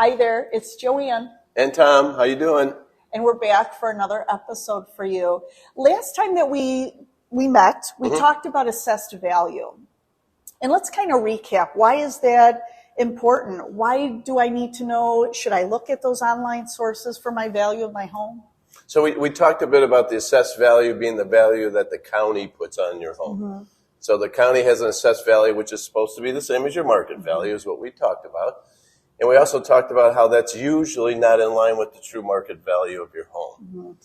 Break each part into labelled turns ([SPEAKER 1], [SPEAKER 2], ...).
[SPEAKER 1] Hi there, it's Joanne.
[SPEAKER 2] And Tom, how you doing?
[SPEAKER 1] And we're back for another episode for you. Last time that we met, we talked about assessed value. And let's kind of recap. Why is that important? Why do I need to know? Should I look at those online sources for my value of my home?
[SPEAKER 2] So we talked a bit about the assessed value being the value that the county puts on your home. So the county has an assessed value, which is supposed to be the same as your market value, is what we talked about. And we also talked about how that's usually not in line with the true market value of your home.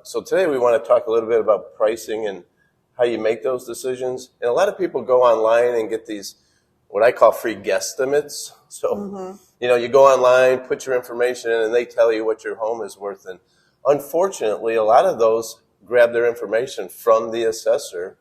[SPEAKER 2] So today we want to talk a little bit about pricing and how you make those decisions. And a lot of people go online and get these, what I call free guesstimates. So, you go online, put your information in, and they tell you what your home is worth. And unfortunately, a lot of those grab their information from the assessor.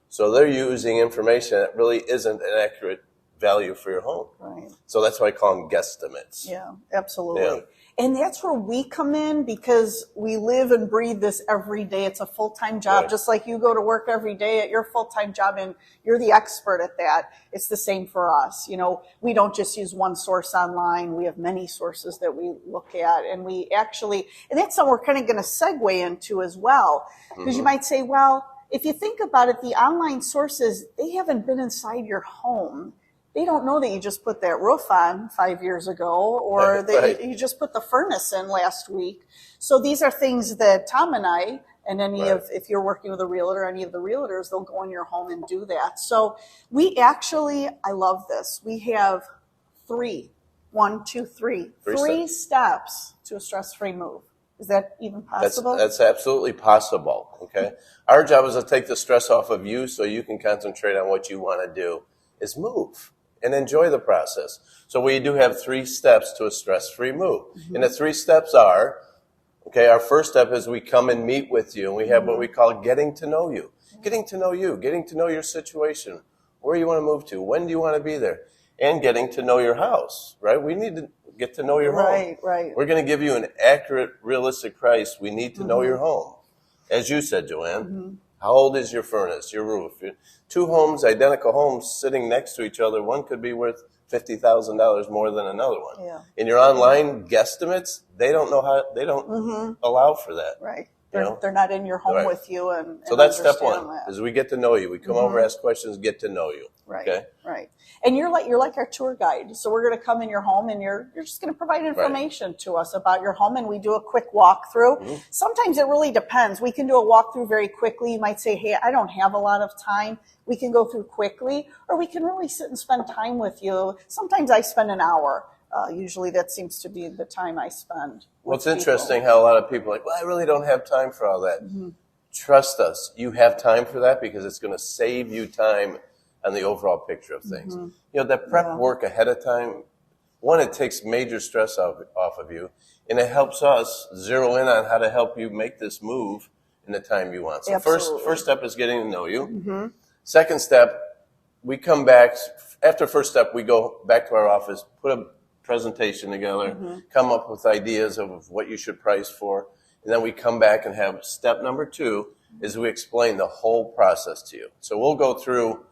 [SPEAKER 2] So they're using information that really isn't an accurate value for your home.
[SPEAKER 1] Right.
[SPEAKER 2] So that's why I call them guesstimates.
[SPEAKER 1] Yeah, absolutely.
[SPEAKER 2] Yeah.
[SPEAKER 1] And that's where we come in because we live and breathe this every day. It's a full-time job, just like you go to work every day at your full-time job and you're the expert at that. It's the same for us. We don't just use one source online. We have many sources that we look at, and and that's something we're kind of going to segue into as well. Because you might say, well, if you think about it, the online sources, they haven't been inside your home. They don't know that you just put that roof on 5 years ago or that you just put the furnace in last week. So these are things that Tom and I, and if you're working with a realtor, any of the realtors, they'll go in your home and do that. So I love this. We have three steps to a stress-free move. Is that even possible?
[SPEAKER 2] That's absolutely possible, okay? Our job is to take the stress off of you so you can concentrate on what you want to do, is move and enjoy the process. So we do have 3 steps to a stress-free move. And the 3 steps are, our first step is we come and meet with you, and we have what we call getting to know you. Getting to know you, getting to know your situation, where you want to move to, when do you want to be there, and getting to know your house, right? We need to get to know your home.
[SPEAKER 1] Right.
[SPEAKER 2] We're going to give you an accurate, realistic price. We need to know your home. As you said, Joanne, how old is your furnace, your roof? 2 homes, identical homes, sitting next to each other. One could be worth $50,000 more than another one.
[SPEAKER 1] Yeah.
[SPEAKER 2] In your online guesstimates, they don't allow for that.
[SPEAKER 1] Right. They're not in your home with you. And
[SPEAKER 2] so that's step 1, is we get to know you. We come over, ask questions, get to know you.
[SPEAKER 1] Right.
[SPEAKER 2] Okay?
[SPEAKER 1] Right. And you're like our tour guide. So we're going to come in your home and you're just going to provide information to us about your home, and we do a quick walkthrough. Sometimes it really depends. We can do a walkthrough very quickly. You might say, hey, I don't have a lot of time. We can go through quickly, or we can really sit and spend time with you. Sometimes I spend an hour. Usually that seems to be the time I spend.
[SPEAKER 2] Well, it's interesting how a lot of people are like, well, I really don't have time for all that. Trust us, you have time for that because it's going to save you time on the overall picture of things. That prep work ahead of time, one, it takes major stress off of you, and it helps us zero in on how to help you make this move in the time you want. So first step is getting to know you. Second step, we come back. After first step, we go back to our office, put a presentation together, come up with ideas of what you should price for, and then we come back and have step number 2 is we explain the whole process to you. So we'll go through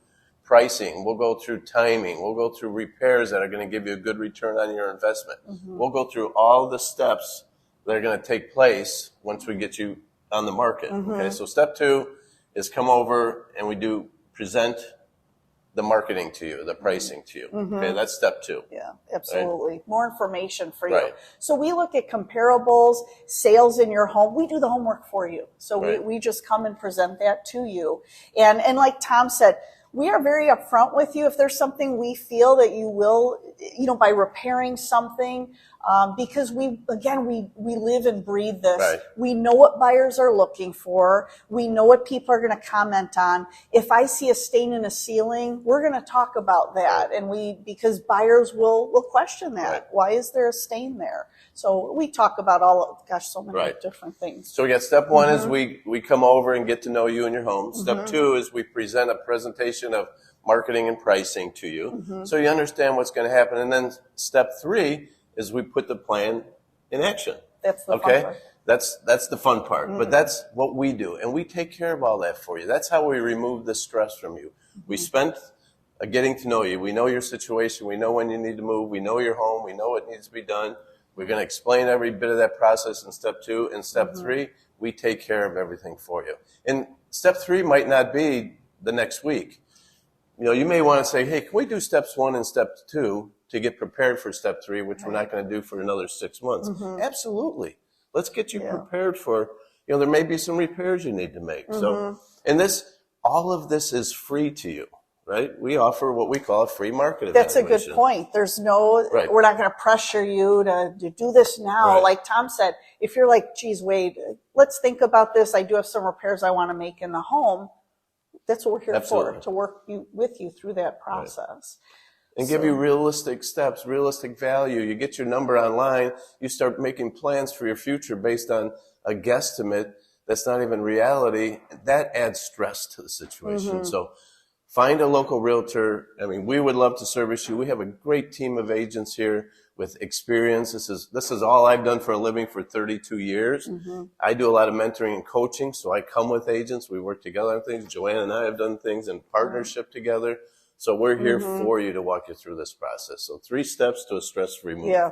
[SPEAKER 2] pricing, we'll go through timing, we'll go through repairs that are going to give you a good return on your investment. We'll go through all the steps that are going to take place once we get you on the market. Okay, so step 2 is come over and we do present the marketing to you, the pricing to you. Okay, that's step 2.
[SPEAKER 1] Yeah, absolutely. Right? More information for you.
[SPEAKER 2] Right.
[SPEAKER 1] So we look at comparables, sales in your home. We do the homework for you. So we just come and present that to you. And like Tom said, we are very upfront with you if there's something we feel that you will, by repairing something, because we live and breathe this. Right. We know what buyers are looking for. We know what people are going to comment on. If I see a stain in a ceiling, we're going to talk about that. And because buyers will question that. Right. Why is there a stain there? So we talk about so many different things.
[SPEAKER 2] So we got step 1 is we come over and get to know you and your home. Step 2 is we present a presentation of marketing and pricing to you, so you understand what's going to happen. And then step 3 is we put the plan in action.
[SPEAKER 1] That's the fun part.
[SPEAKER 2] That's the fun part, but that's what we do, and we take care of all that for you. That's how we remove the stress from you. We spent a getting to know you. We know your situation. We know when you need to move. We know your home. We know what needs to be done. We're going to explain every bit of that process in step 2. In step 3, we take care of everything for you. And step 3 might not be the next week. You may want to say, hey, can we do steps 1 and step 2 to get prepared for step 3, which we're not going to do for another 6 months? Absolutely. Let's get you prepared for, there may be some repairs you need to make. So, and all of this is free to you, right? We offer what we call a free market evaluation.
[SPEAKER 1] That's a good point. There's we're not going to pressure you to do this now.
[SPEAKER 2] Right.
[SPEAKER 1] Like Tom said, if you're like, geez, Wade, let's think about this. I do have some repairs I want to make in the home. That's what we're here for, to work with you through that process.
[SPEAKER 2] And give you realistic steps, realistic value. You get your number online. You start making plans for your future based on a guesstimate that's not even reality. That adds stress to the situation. So find a local realtor. I mean, we would love to service you. We have a great team of agents here with experience. This is all I've done for a living for 32 years. I do a lot of mentoring and coaching, so I come with agents. We work together on things. Joanne and I have done things in partnership together. So we're here for you to walk you through this process. So 3 steps to a stress-free move.
[SPEAKER 1] Yeah,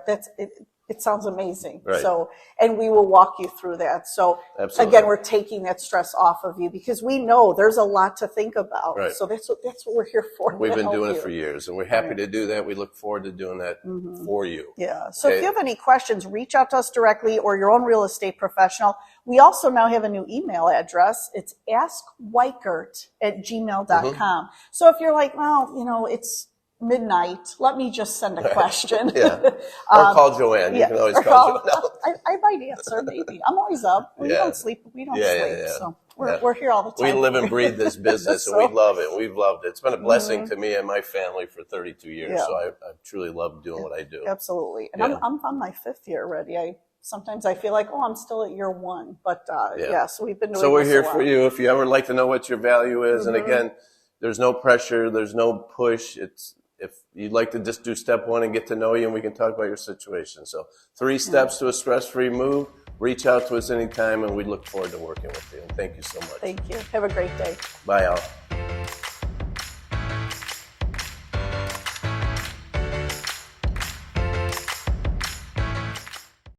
[SPEAKER 1] it sounds amazing.
[SPEAKER 2] Right.
[SPEAKER 1] So, and we will walk you through that. So again, we're taking that stress off of you because we know there's a lot to think about.
[SPEAKER 2] Right.
[SPEAKER 1] So that's what we're here for.
[SPEAKER 2] We've been doing it for years, and we're happy to do that. We look forward to doing that for you.
[SPEAKER 1] Yeah. So if you have any questions, reach out to us directly or your own real estate professional. We also now have a new email address. It's askweichert@gmail.com. So if you're like, well, it's midnight, let me just send a question.
[SPEAKER 2] Or call Joanne. You can always call Joanne.
[SPEAKER 1] I might answer, maybe. I'm always up. We don't sleep. We don't sleep. So we're here all the time.
[SPEAKER 2] We live and breathe this business, and we love it. We've loved it. It's been a blessing to me and my family for 32 years. So I truly love doing what I do.
[SPEAKER 1] Absolutely. And I'm on my 5th year already. Sometimes I feel like, I'm still at year 1. But so we've been doing this.
[SPEAKER 2] So we're here for you. If you ever like to know what your value is, and again, there's no pressure, there's no push. If you'd like to just do step 1 and get to know you, and we can talk about your situation. So 3 steps to a stress-free move. Reach out to us anytime, and we look forward to working with you. And thank you so much.
[SPEAKER 1] Thank you. Have a great day.
[SPEAKER 2] Bye, all.